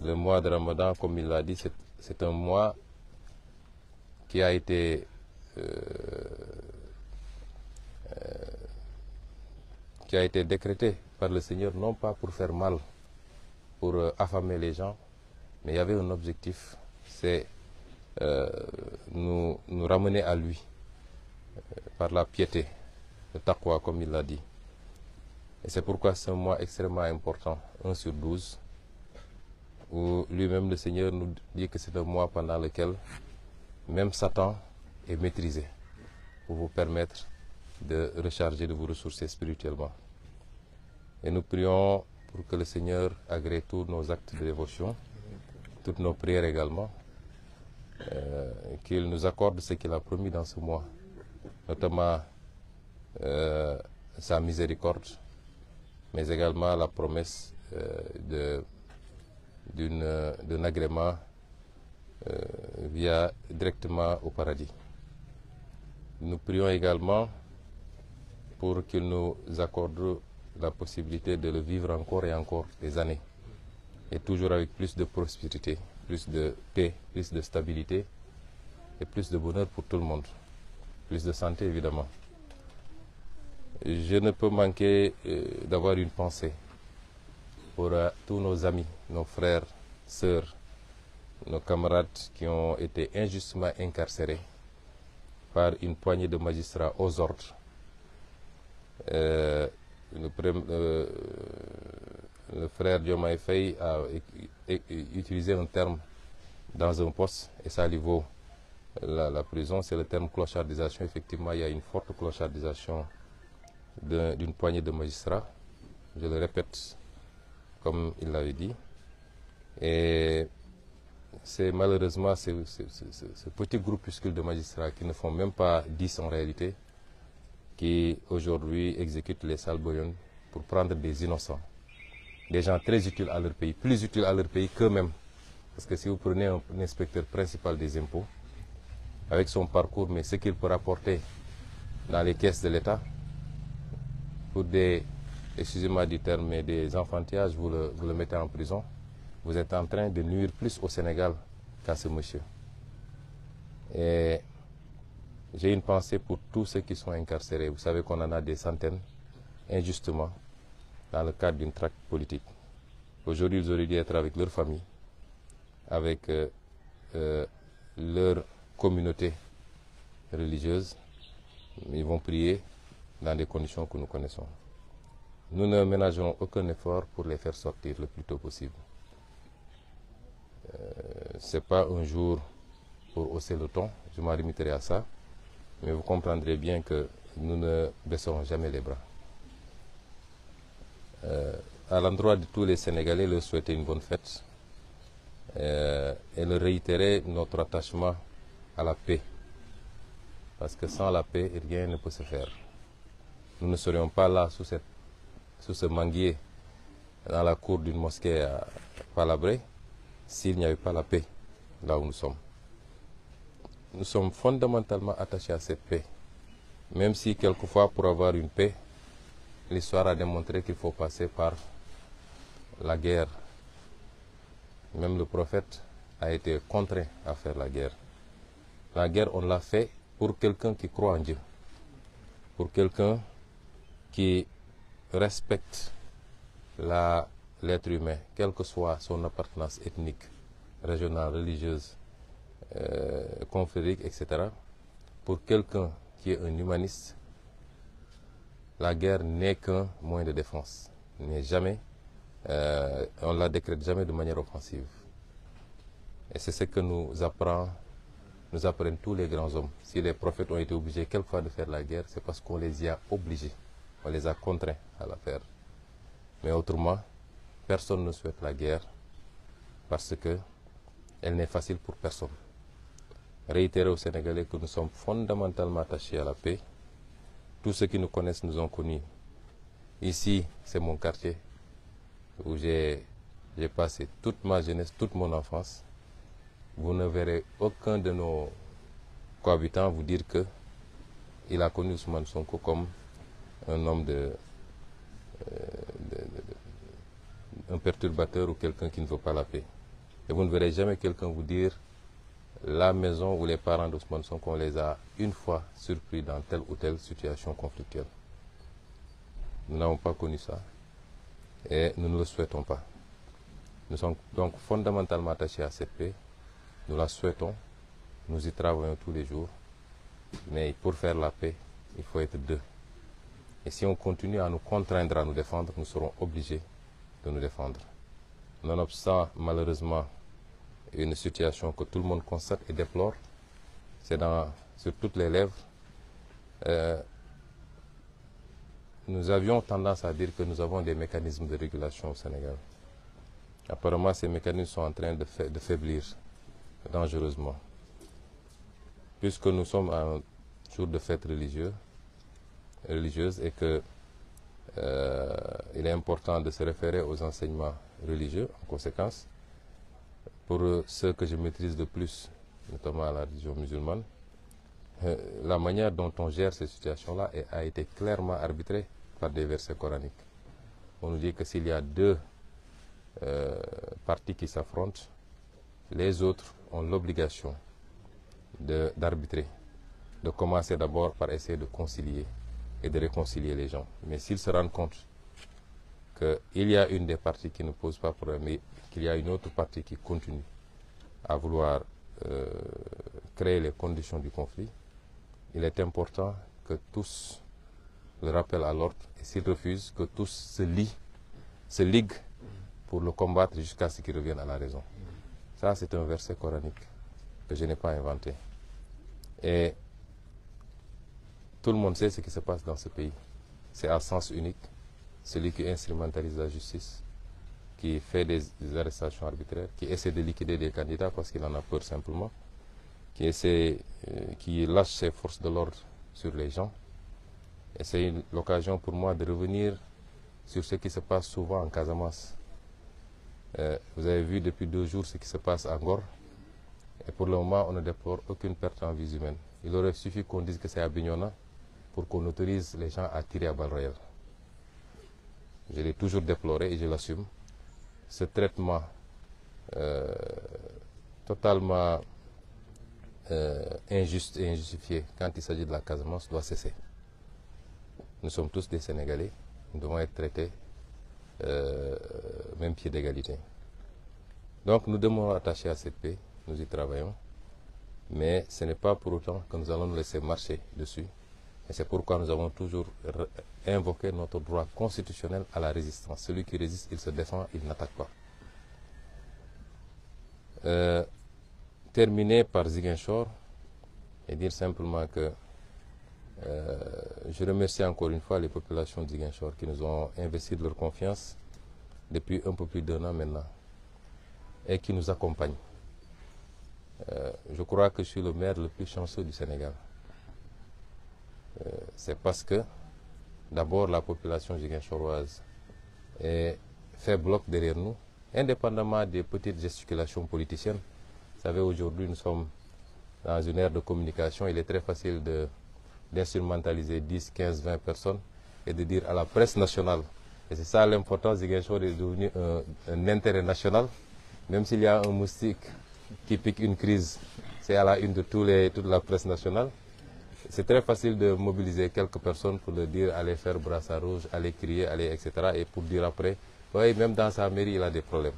Le mois de Ramadan, comme il l'a dit, c'est un mois qui a été décrété par le Seigneur, non pas pour faire mal, pour affamer les gens, mais il y avait un objectif, c'est nous ramener à lui par la piété, le taqwa comme il l'a dit. Et c'est pourquoi c'est un mois extrêmement important, 1 sur 12, où lui-même le Seigneur nous dit que c'est un mois pendant lequel même Satan est maîtrisé pour vous permettre de recharger, de vous ressourcer spirituellement. Et nous prions pour que le Seigneur agrée tous nos actes de dévotion, toutes nos prières également, qu'il nous accorde ce qu'il a promis dans ce mois, notamment sa miséricorde, mais également la promesse d'un agrément directement au paradis. Nous prions également pour qu'il nous accorde la possibilité de le vivre encore et encore des années, et toujours avec plus de prospérité, plus de paix, plus de stabilité et plus de bonheur pour tout le monde, plus de santé évidemment. Je ne peux manquer d'avoir une pensée pour tous nos amis, nos frères, sœurs, nos camarades qui ont été injustement incarcérés par une poignée de magistrats aux ordres. Le frère Diomaye Faye a utilisé un terme dans un poste, et ça lui vaut la prison, c'est le terme clochardisation. Effectivement, il y a une forte clochardisation d'une poignée de magistrats, je le répète comme il l'avait dit, et c'est malheureusement ce petit groupuscule de magistrats qui ne font même pas 10 en réalité, qui aujourd'hui exécutent les sales bouillons pour prendre des innocents, des gens très utiles à leur pays, plus utiles à leur pays qu'eux-mêmes. Parce que si vous prenez un inspecteur principal des impôts, avec son parcours, mais ce qu'il peut rapporter dans les caisses de l'État, pour des, excusez-moi du terme, mais des enfantillages, vous le mettez en prison, vous êtes en train de nuire plus au Sénégal qu'à ce monsieur. Et j'ai une pensée pour tous ceux qui sont incarcérés. Vous savez qu'on en a des centaines, injustement, dans le cadre d'une traque politique. Aujourd'hui, ils auraient dû être avec leur famille, avec leur communauté religieuse. Ils vont prier dans des conditions que nous connaissons. Nous ne ménagerons aucun effort pour les faire sortir le plus tôt possible. Ce n'est pas un jour pour hausser le ton, je m'en limiterai à ça, mais vous comprendrez bien que nous ne baisserons jamais les bras. À l'endroit de tous les Sénégalais, leur souhaiter une bonne fête et leur réitérer notre attachement à la paix. Parce que sans la paix, rien ne peut se faire. Nous ne serions pas là sous ce manguier dans la cour d'une mosquée à Palabré s'il n'y avait pas la paix là où nous sommes. Nous sommes fondamentalement attachés à cette paix. Même si quelquefois pour avoir une paix, l'histoire a démontré qu'il faut passer par la guerre. Même le prophète a été contraint à faire la guerre. La guerre, on l'a fait pour quelqu'un qui croit en Dieu, pour quelqu'un qui respecte l'être humain, quelle que soit son appartenance ethnique, régionale, religieuse, confrérique, etc. Pour quelqu'un qui est un humaniste, la guerre n'est qu'un moyen de défense. On ne la décrète jamais de manière offensive. Et c'est ce que nous apprennent tous les grands hommes. Si les prophètes ont été obligés quelquefois de faire la guerre, c'est parce qu'on les y a obligés, on les a contraints à la faire. Mais autrement, personne ne souhaite la guerre parce qu'elle n'est facile pour personne. Réitérer aux Sénégalais que nous sommes fondamentalement attachés à la paix. Tous ceux qui nous connaissent nous ont connus. Ici, c'est mon quartier où j'ai passé toute ma jeunesse, toute mon enfance. Vous ne verrez aucun de nos cohabitants vous dire qu'il a connu Ousmane Sonko comme un homme un perturbateur ou quelqu'un qui ne veut pas la paix. Et vous ne verrez jamais quelqu'un vous dire la maison ou les parents d'Ousmane Sonko, on les a une fois surpris dans telle ou telle situation conflictuelle. Nous n'avons pas connu ça et nous ne le souhaitons pas. Nous sommes donc fondamentalement attachés à cette paix. Nous la souhaitons, nous y travaillons tous les jours. Mais pour faire la paix, il faut être deux. Et si on continue à nous contraindre à nous défendre, nous serons obligés de nous défendre. Nonobstant malheureusement une situation que tout le monde constate et déplore, c'est sur toutes les lèvres. Nous avions tendance à dire que nous avons des mécanismes de régulation au Sénégal. Apparemment, ces mécanismes sont en train de faiblir dangereusement. Puisque nous sommes à un jour de fête religieuse et que il est important de se référer aux enseignements religieux en conséquence. Pour ceux que je maîtrise de plus, notamment à la religion musulmane, la manière dont on gère ces situations-là a été clairement arbitrée par des versets coraniques. On nous dit que s'il y a deux parties qui s'affrontent, les autres ont l'obligation d'arbitrer, de commencer d'abord par essayer de concilier et de réconcilier les gens. Mais s'ils se rendent compte qu'il y a une des parties qui ne pose pas problème, mais qu'il y a une autre partie qui continue à vouloir créer les conditions du conflit, il est important que tous le rappellent à l'ordre et s'ils refusent, que tous se liguent pour le combattre jusqu'à ce qu'ils reviennent à la raison. Ça, c'est un verset coranique que je n'ai pas inventé. Et tout le monde sait ce qui se passe dans ce pays. C'est à sens unique. Celui qui instrumentalise la justice, qui fait des arrestations arbitraires, qui essaie de liquider des candidats parce qu'il en a peur simplement, qui lâche ses forces de l'ordre sur les gens. Et c'est l'occasion pour moi de revenir sur ce qui se passe souvent en Casamance. Vous avez vu depuis 2 jours ce qui se passe à Ngor. Et pour le moment, on ne déplore aucune perte en vie humaine. Il aurait suffi qu'on dise que c'est à Bignona pour qu'on autorise les gens à tirer à balles réelles. Je l'ai toujours déploré et je l'assume. Ce traitement totalement injuste et injustifié quand il s'agit de la Casamance doit cesser. Nous sommes tous des Sénégalais, nous devons être traités même pied d'égalité. Donc nous demeurons attachés à cette paix, nous y travaillons, mais ce n'est pas pour autant que nous allons nous laisser marcher dessus. Et c'est pourquoi nous avons toujours invoqué notre droit constitutionnel à la résistance. Celui qui résiste, il se défend, il n'attaque pas. Terminer par Ziguinchor et dire simplement que je remercie encore une fois les populations de Ziguinchor qui nous ont investi de leur confiance depuis un peu plus d'1 an maintenant et qui nous accompagnent. Je crois que je suis le maire le plus chanceux du Sénégal. C'est parce que d'abord la population ziguinchoroise fait bloc derrière nous, indépendamment des petites gesticulations politiciennes. Vous savez, aujourd'hui nous sommes dans une ère de communication, il est très facile d'instrumentaliser 10, 15, 20 personnes et de dire à la presse nationale. Et c'est ça l'importance, Ziguinchor est devenu un intérêt national, même s'il y a un moustique qui pique une crise, c'est à la une de toute la presse nationale. C'est très facile de mobiliser quelques personnes pour leur dire aller faire brassard rouge, aller crier, aller etc. Et pour dire après, oui, même dans sa mairie, il a des problèmes.